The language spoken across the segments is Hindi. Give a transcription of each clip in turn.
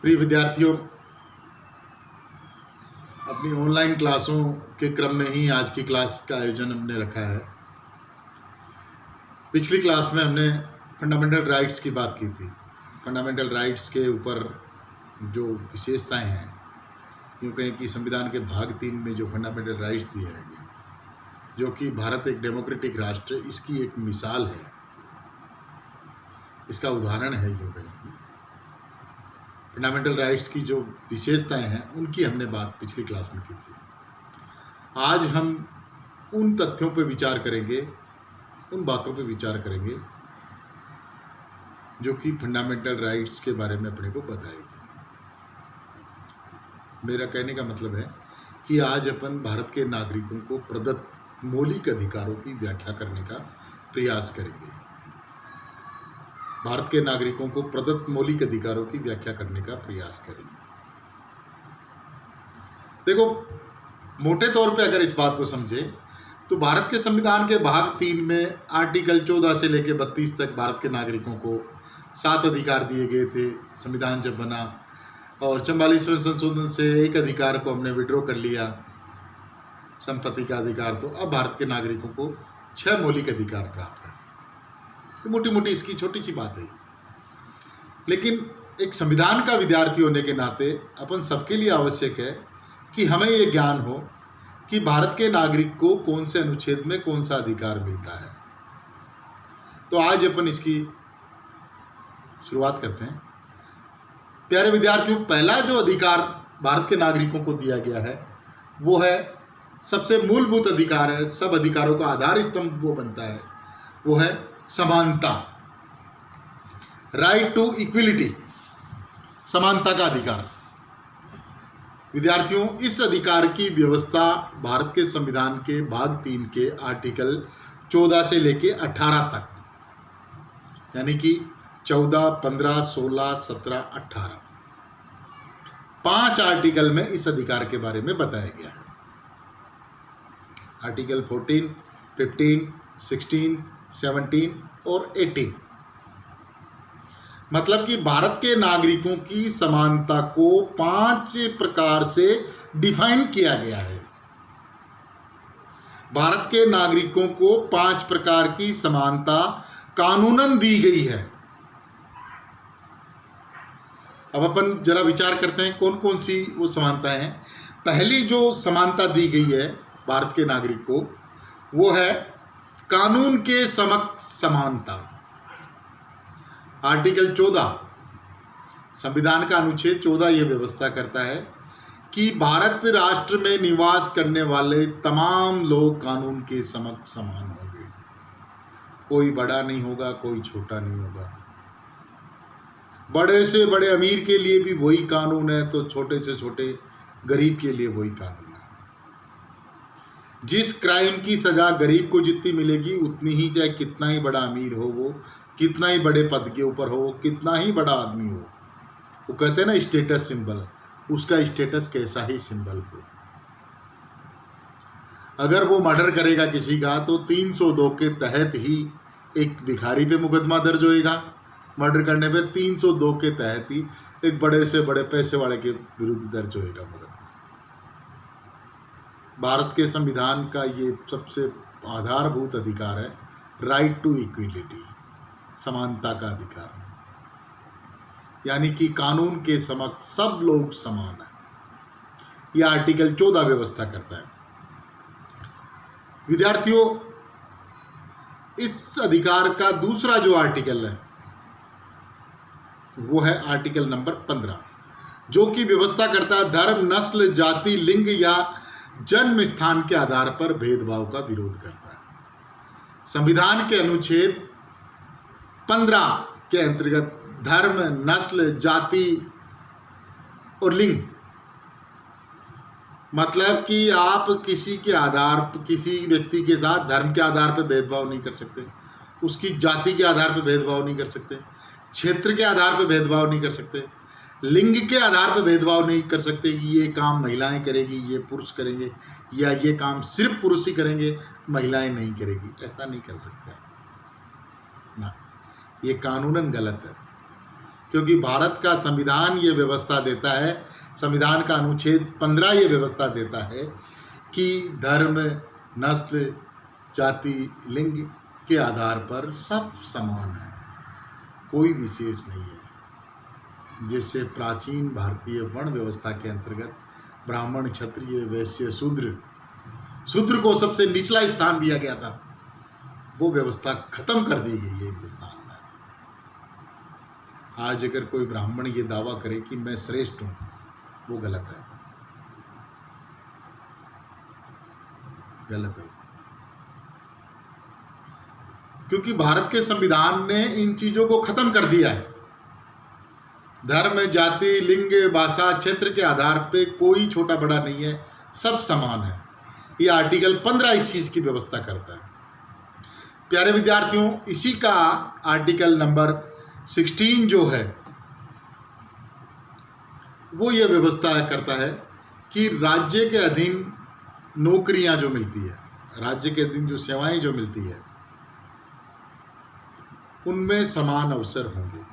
प्रिय विद्यार्थियों, अपनी ऑनलाइन क्लासों के क्रम में ही आज की क्लास का आयोजन हमने रखा है। पिछली क्लास में हमने फंडामेंटल राइट्स की बात की थी। फंडामेंटल राइट्स के ऊपर जो विशेषताएं हैं, यूँ कहें कि संविधान के भाग 3 में जो फंडामेंटल राइट्स दिए हैं, जो कि भारत एक डेमोक्रेटिक राष्ट्र, इसकी एक मिसाल है, इसका उदाहरण है। यूँ कहें कि फंडामेंटल राइट्स की जो विशेषताएं हैं उनकी हमने बात पिछली क्लास में की थी। आज हम उन तथ्यों पर विचार करेंगे, उन बातों पर विचार करेंगे जो कि फंडामेंटल राइट्स के बारे में अपने को बताएगी। मेरा कहने का मतलब है कि आज अपन भारत के नागरिकों को प्रदत्त मौलिक अधिकारों की व्याख्या करने का प्रयास करेंगे। भारत के नागरिकों को प्रदत्त मौलिक अधिकारों की व्याख्या करने का प्रयास करेंगे। देखो, मोटे तौर पे अगर इस बात को समझे तो भारत के संविधान के भाग 3 में आर्टिकल 14 से लेकर 32 तक भारत के नागरिकों को 7 अधिकार दिए गए थे संविधान जब बना, और 44वें संशोधन से एक अधिकार को हमने विड्रॉ कर लिया, संपत्ति का अधिकार। तो अब भारत के नागरिकों को 6 मौलिक अधिकार प्राप्त है। तो मोटी मोटी इसकी छोटी सी बात है, लेकिन एक संविधान का विद्यार्थी होने के नाते अपन सबके लिए आवश्यक है कि हमें ये ज्ञान हो कि भारत के नागरिक को कौन से अनुच्छेद में कौन सा अधिकार मिलता है। तो आज अपन इसकी शुरुआत करते हैं। प्यारे विद्यार्थियों, पहला जो अधिकार भारत के नागरिकों को दिया गया है वो है, सबसे मूलभूत अधिकार है, सब अधिकारों का आधार स्तंभ वो बनता है, वो है समानता, राइट टू इक्विलिटी, समानता का अधिकार। विद्यार्थियों, इस अधिकार की व्यवस्था भारत के संविधान के भाग 3 के आर्टिकल 14 से लेके 18 तक, यानी कि 14, 15, 16, 17, 18, 5 आर्टिकल में इस अधिकार के बारे में बताया गया है। आर्टिकल 14, 15, 16, 17 और 18, मतलब कि भारत के नागरिकों की समानता को 5 प्रकार से डिफाइन किया गया है। भारत के नागरिकों को 5 प्रकार की समानता कानूनन दी गई है। अब अपन जरा विचार करते हैं कौन कौन सी वो समानताएं हैं। पहली जो समानता दी गई है भारत के नागरिक को, वो है कानून के समक्ष समानता। आर्टिकल 14 संविधान का अनुच्छेद 14 ये व्यवस्था करता है कि भारत राष्ट्र में निवास करने वाले तमाम लोग कानून के समक्ष समान होंगे। कोई बड़ा नहीं होगा, कोई छोटा नहीं होगा। बड़े से बड़े अमीर के लिए भी वही कानून है, तो छोटे से छोटे गरीब के लिए वही कानून है। जिस क्राइम की सजा गरीब को जितनी मिलेगी उतनी ही, चाहे कितना ही बड़ा अमीर हो, वो कितना ही बड़े पद के ऊपर हो, कितना ही बड़ा आदमी हो, वो कहते हैं ना स्टेटस सिंबल, उसका स्टेटस कैसा ही सिंबल हो। अगर वो मर्डर करेगा किसी का तो 302 के तहत ही एक भिखारी पे मुकदमा दर्ज होएगा। मर्डर करने पर 302 के तहत ही एक बड़े से बड़े पैसे वाले के विरुद्ध दर्ज होएगा मुकदमा। भारत के संविधान का ये सबसे आधारभूत अधिकार है, राइट टू इक्विलिटी, समानता का अधिकार, यानी कि कानून के समक्ष सब लोग समान हैं। यह आर्टिकल 14 व्यवस्था करता है। विद्यार्थियों, इस अधिकार का दूसरा जो आर्टिकल है वो है आर्टिकल नंबर 15, जो कि व्यवस्था करता है धर्म, नस्ल, जाति, लिंग या जन्म स्थान के आधार पर भेदभाव का विरोध करता है। संविधान के अनुच्छेद 15 के अंतर्गत धर्म, नस्ल, जाति और लिंग, मतलब कि आप किसी के आधार पर, किसी व्यक्ति के साथ धर्म के आधार पर भेदभाव नहीं कर सकते, उसकी जाति के आधार पर भेदभाव नहीं कर सकते, क्षेत्र के आधार पर भेदभाव नहीं कर सकते, लिंग के आधार पर भेदभाव नहीं कर सकते कि ये काम महिलाएं करेगी, ये पुरुष करेंगे, या ये काम सिर्फ पुरुष ही करेंगे, महिलाएं नहीं करेगी। ऐसा नहीं कर सकते ना, ये कानूनन गलत है। क्योंकि भारत का संविधान ये व्यवस्था देता है, संविधान का अनुच्छेद 15 ये व्यवस्था देता है कि धर्म, नस्ल, जाति, लिंग के आधार पर सब समान है, कोई विशेष नहीं है। जिससे प्राचीन भारतीय वर्ण व्यवस्था के अंतर्गत ब्राह्मण, क्षत्रिय, वैश्य, शूद्र को सबसे निचला स्थान दिया गया था, वो व्यवस्था खत्म कर दी गई है हिंदुस्तान में। आज अगर कोई ब्राह्मण ये दावा करे कि मैं श्रेष्ठ हूं, वो गलत है, गलत है। क्योंकि भारत के संविधान ने इन चीजों को खत्म कर दिया है। धर्म, जाति, लिंग, भाषा, क्षेत्र के आधार पे कोई छोटा बड़ा नहीं है, सब समान है। ये आर्टिकल 15 इस चीज की व्यवस्था करता है। प्यारे विद्यार्थियों, इसी का आर्टिकल नंबर 16 जो है वो ये व्यवस्था करता है कि राज्य के अधीन नौकरियां जो मिलती है, राज्य के अधीन जो सेवाएं जो मिलती है, उनमें समान अवसर होंगे,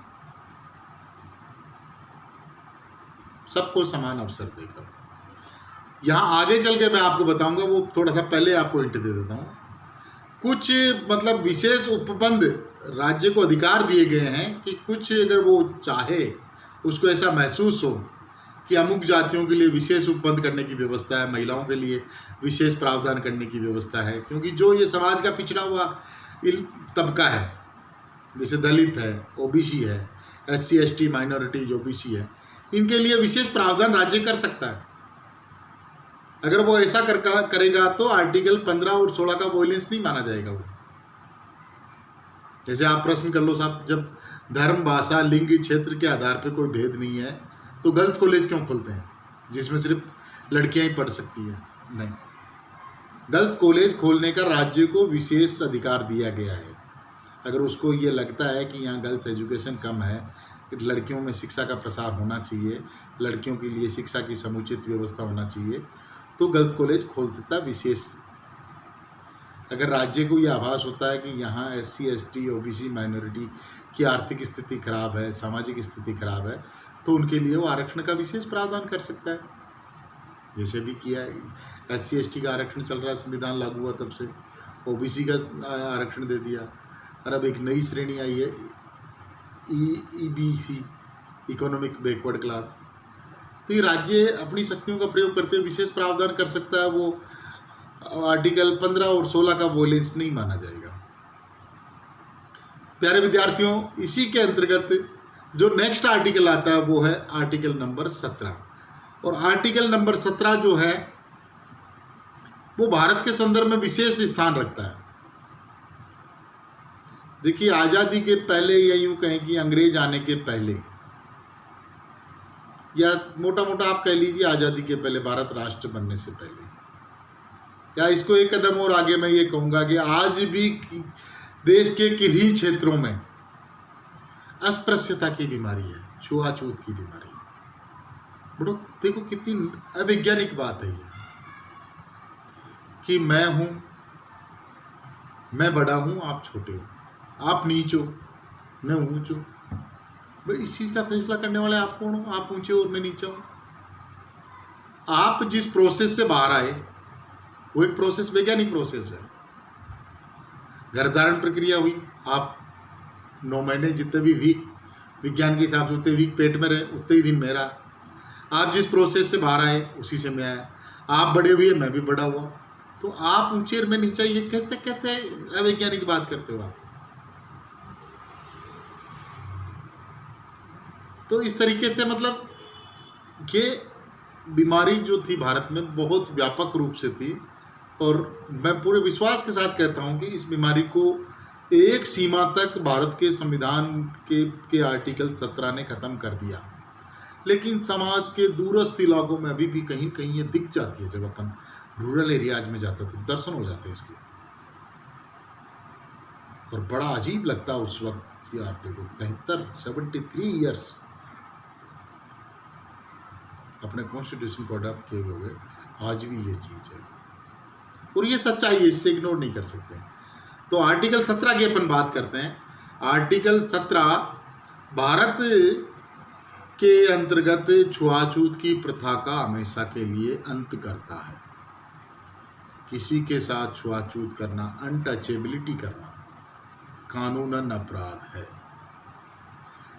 सबको समान अवसर देकर। यहाँ आगे चल के मैं आपको बताऊंगा, वो थोड़ा सा पहले आपको हिंट दे देता हूँ। कुछ मतलब विशेष उपबंध राज्य को अधिकार दिए गए हैं कि कुछ अगर वो चाहे, उसको ऐसा महसूस हो कि अमुक जातियों के लिए विशेष उपबंध करने की व्यवस्था है, महिलाओं के लिए विशेष प्रावधान करने की व्यवस्था है, क्योंकि जो ये समाज का पिछड़ा हुआ तबका है, जैसे दलित है, ओबीसी है, SC ST माइनॉरिटी जो ओबीसी है, इनके लिए विशेष प्रावधान राज्य कर सकता है। अगर वो ऐसा करेगा तो आर्टिकल 15 और 16 का वॉयलेंस नहीं माना जाएगा। वो जैसे आप प्रश्न कर लो साहब, जब धर्म, भाषा, लिंग, क्षेत्र के आधार पे कोई भेद नहीं है तो गर्ल्स कॉलेज क्यों खोलते हैं जिसमें सिर्फ लड़कियां ही पढ़ सकती हैं? नहीं, गर्ल्स कॉलेज खोलने का राज्य को विशेष अधिकार दिया गया है। अगर उसको ये लगता है कि यहाँ गर्ल्स एजुकेशन कम है, लड़कियों में शिक्षा का प्रसार होना चाहिए, लड़कियों के लिए शिक्षा की समुचित व्यवस्था होना चाहिए, तो गर्ल्स कॉलेज खोल सकता है विशेष। अगर राज्य को ये आभास होता है कि यहाँ SC ST OBC माइनॉरिटी की आर्थिक स्थिति खराब है, सामाजिक स्थिति खराब है, तो उनके लिए वो आरक्षण का विशेष प्रावधान कर सकता है, जैसे भी किया है। SC ST का आरक्षण चल रहा है, संविधान लागू हुआ तब से, OBC का आरक्षण दे दिया, और अब एक नई श्रेणी आई है EBC, इकोनॉमिक बैकवर्ड क्लास। तो ये राज्य अपनी शक्तियों का प्रयोग करते हुए विशेष प्रावधान कर सकता है, वो आर्टिकल 15 और 16 का वॉयलेंस नहीं माना जाएगा। प्यारे विद्यार्थियों, इसी के अंतर्गत जो नेक्स्ट आर्टिकल आता है वो है आर्टिकल नंबर 17। और आर्टिकल नंबर 17 जो है वो भारत के संदर्भ में विशेष स्थान रखता है। देखिए, आज़ादी के पहले, या यूँ कहें कि अंग्रेज आने के पहले, या मोटा मोटा आप कह लीजिए आज़ादी के पहले, भारत राष्ट्र बनने से पहले, या इसको एक कदम और आगे मैं ये कहूँगा कि आज भी देश के किन्हीं क्षेत्रोक्षेत्रों में अस्पृश्यता की बीमारी है, छुआछूत की बीमारी है। बड़ो देखो कितनी अवैज्ञानिक बात है ये, कि मैं हूँ, मैं बड़ा हूँ, आप छोटे हो, आप नीच हो, मैं ऊँच हूँ। भाई, इस चीज़ का फैसला करने वाले आप कौन हो? आप ऊँचे हो और मैं नीचा हूँ। आप जिस प्रोसेस से बाहर आए वो एक प्रोसेस, वैज्ञानिक प्रोसेस है। गर्भधारण प्रक्रिया हुई, आप 9 महीने जितने भी वीक, विज्ञान के हिसाब से उतने वीक पेट में रहे, उतने ही दिन में रहा। आप जिस प्रोसेस से बाहर आए उसी से मैं आया। आप बड़े हुए, मैं भी बड़ा हुआ, तो आप ऊंचे और मैं नीचा, ये कैसे कैसे अवैज्ञानिक बात करते हो आप? तो इस तरीके से मतलब ये बीमारी जो थी भारत में बहुत व्यापक रूप से थी, और मैं पूरे विश्वास के साथ कहता हूँ कि इस बीमारी को एक सीमा तक भारत के संविधान के आर्टिकल 17 ने ख़त्म कर दिया। लेकिन समाज के दूरस्थ इलाकों में अभी भी कहीं कहीं ये दिख जाती है। जब अपन रूरल एरियाज में जाते थे, दर्शन हो जाते हैं इसके, और बड़ा अजीब लगता है उस वक्त कि आप देखो 73 ईयर्स अपने कॉन्स्टिट्यूशन को अडॉप्ट किए हुए, आज भी ये चीज़ है, और ये सच्चाई है, इससे इग्नोर नहीं कर सकते। तो आर्टिकल 17 की अपन बात करते हैं। आर्टिकल 17 भारत के अंतर्गत छुआछूत की प्रथा का हमेशा के लिए अंत करता है। किसी के साथ छुआछूत करना, अनटचेबिलिटी करना कानूनन अपराध है।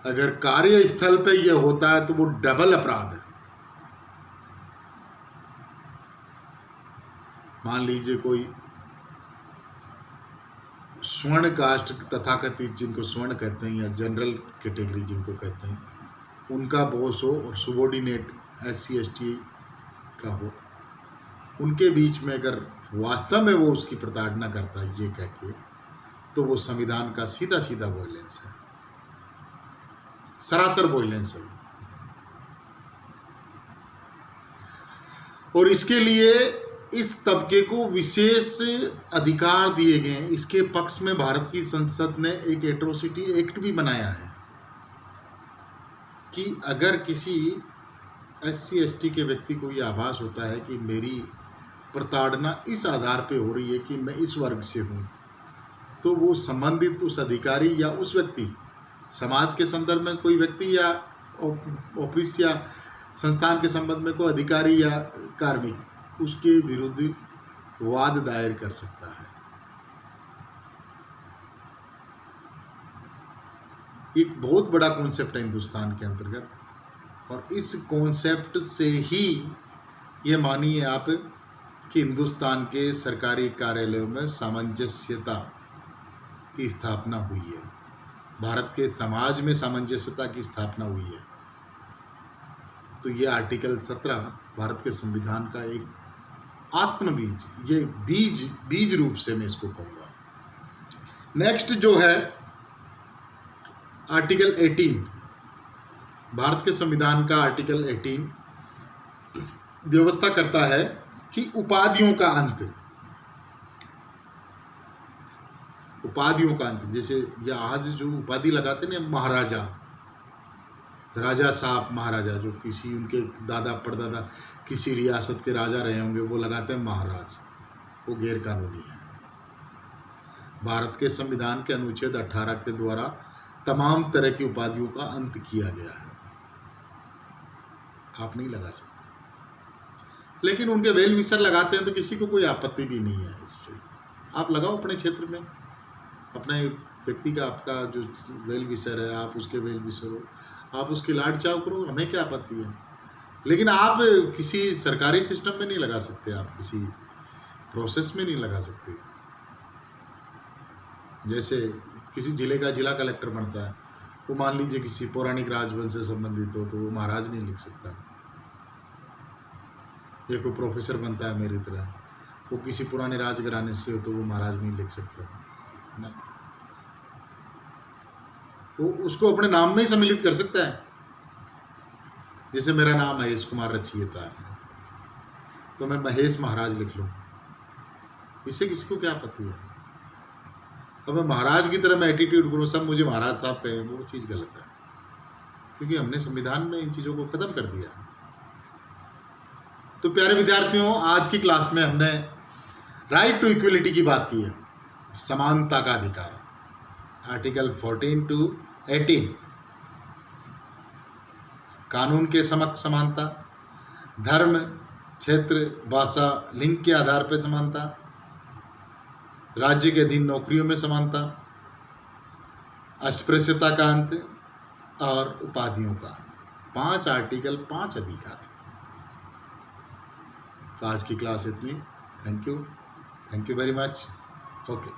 अगर कार्यस्थल पे यह होता है तो वो डबल अपराध है। मान लीजिए कोई स्वर्ण कास्ट तथाकथित, जिनको स्वर्ण कहते हैं, या जनरल कैटेगरी जिनको कहते हैं, उनका बॉस हो और सुबॉर्डिनेट SC ST का हो, उनके बीच में अगर वास्तव में वो उसकी प्रताड़ना करता है ये कह के, तो वो संविधान का सीधा सीधा वॉयलेंस है, सरासर वॉयलेंस है। और इसके लिए इस तबके को विशेष अधिकार दिए गए हैं। इसके पक्ष में भारत की संसद ने एक एट्रोसिटी एक्ट भी बनाया है कि अगर किसी SC ST के व्यक्ति को ये आभास होता है कि मेरी प्रताड़ना इस आधार पे हो रही है कि मैं इस वर्ग से हूँ, तो वो संबंधित उस अधिकारी या उस व्यक्ति, समाज के संदर्भ में कोई व्यक्ति या ऑफिस या संस्थान के संबंध में कोई अधिकारी या कार्मिक, उसके विरुद्ध वाद दायर कर सकता है। एक बहुत बड़ा कॉन्सेप्ट है हिंदुस्तान के अंतर्गत, और इस कॉन्सेप्ट से ही ये मानिए आप कि हिंदुस्तान के सरकारी कार्यालयों में सामंजस्यता की स्थापना हुई है, भारत के समाज में सामंजस्यता की स्थापना हुई है। तो ये आर्टिकल 17 भारत के संविधान का एक आत्मबीज, ये बीज रूप से मैं इसको कहूँगा। नेक्स्ट जो है आर्टिकल 18, भारत के संविधान का आर्टिकल 18 व्यवस्था करता है कि उपाधियों का अंत, जैसे ये आज जो उपाधि लगाते हैं महाराजा, राजा साहब, महाराजा, जो किसी उनके दादा परदादा किसी रियासत के राजा रहे होंगे, वो लगाते हैं महाराज, वो गैर कानूनी है। भारत के संविधान के अनुच्छेद 18 के द्वारा तमाम तरह की उपाधियों का अंत किया गया है, आप नहीं लगा सकते। लेकिन उनके वेल विशर लगाते हैं तो किसी को कोई आपत्ति भी नहीं है इस पर, आप लगाओ अपने क्षेत्र में, अपने व्यक्ति का आपका जो वेल विशर है, आप उसके वेल विशर हो, आप उसकी लाड चाव करो, हमें क्या आपत्ति है। लेकिन आप किसी सरकारी सिस्टम में नहीं लगा सकते, आप किसी प्रोसेस में नहीं लगा सकते। जैसे किसी जिले का जिला कलेक्टर बनता है, वो मान लीजिए किसी पौराणिक राजवंश से संबंधित हो तो वो महाराज नहीं लिख सकता। या कोई प्रोफेसर बनता है मेरी तरह, वो किसी पुराने राजघराने से हो तो वो महाराज नहीं लिख सकता ना, वो उसको अपने नाम में ही सम्मिलित कर सकता है। जैसे मेरा नाम महेश कुमार रचयिता है, तो मैं महेश महाराज लिख लूँ, इससे किसी को क्या आपत्ति है। अब मैं महाराज की तरह मैं एटीट्यूड करूँ, सब मुझे महाराज साहब कहें, वो चीज़ गलत है, क्योंकि हमने संविधान में इन चीज़ों को ख़त्म कर दिया। तो प्यारे विद्यार्थियों, आज की क्लास में हमने राइट टू इक्वलिटी की बात की है, समानता का अधिकार, आर्टिकल 14 to 18, कानून के समक्ष समानता, धर्म, क्षेत्र, भाषा, लिंग के आधार पर समानता, राज्य के अधीन नौकरियों में समानता, अस्पृश्यता का अंत और उपाधियों का अंत। 5 आर्टिकल, 5 अधिकार। तो आज की क्लास इतनी। Thank you very much. Okay.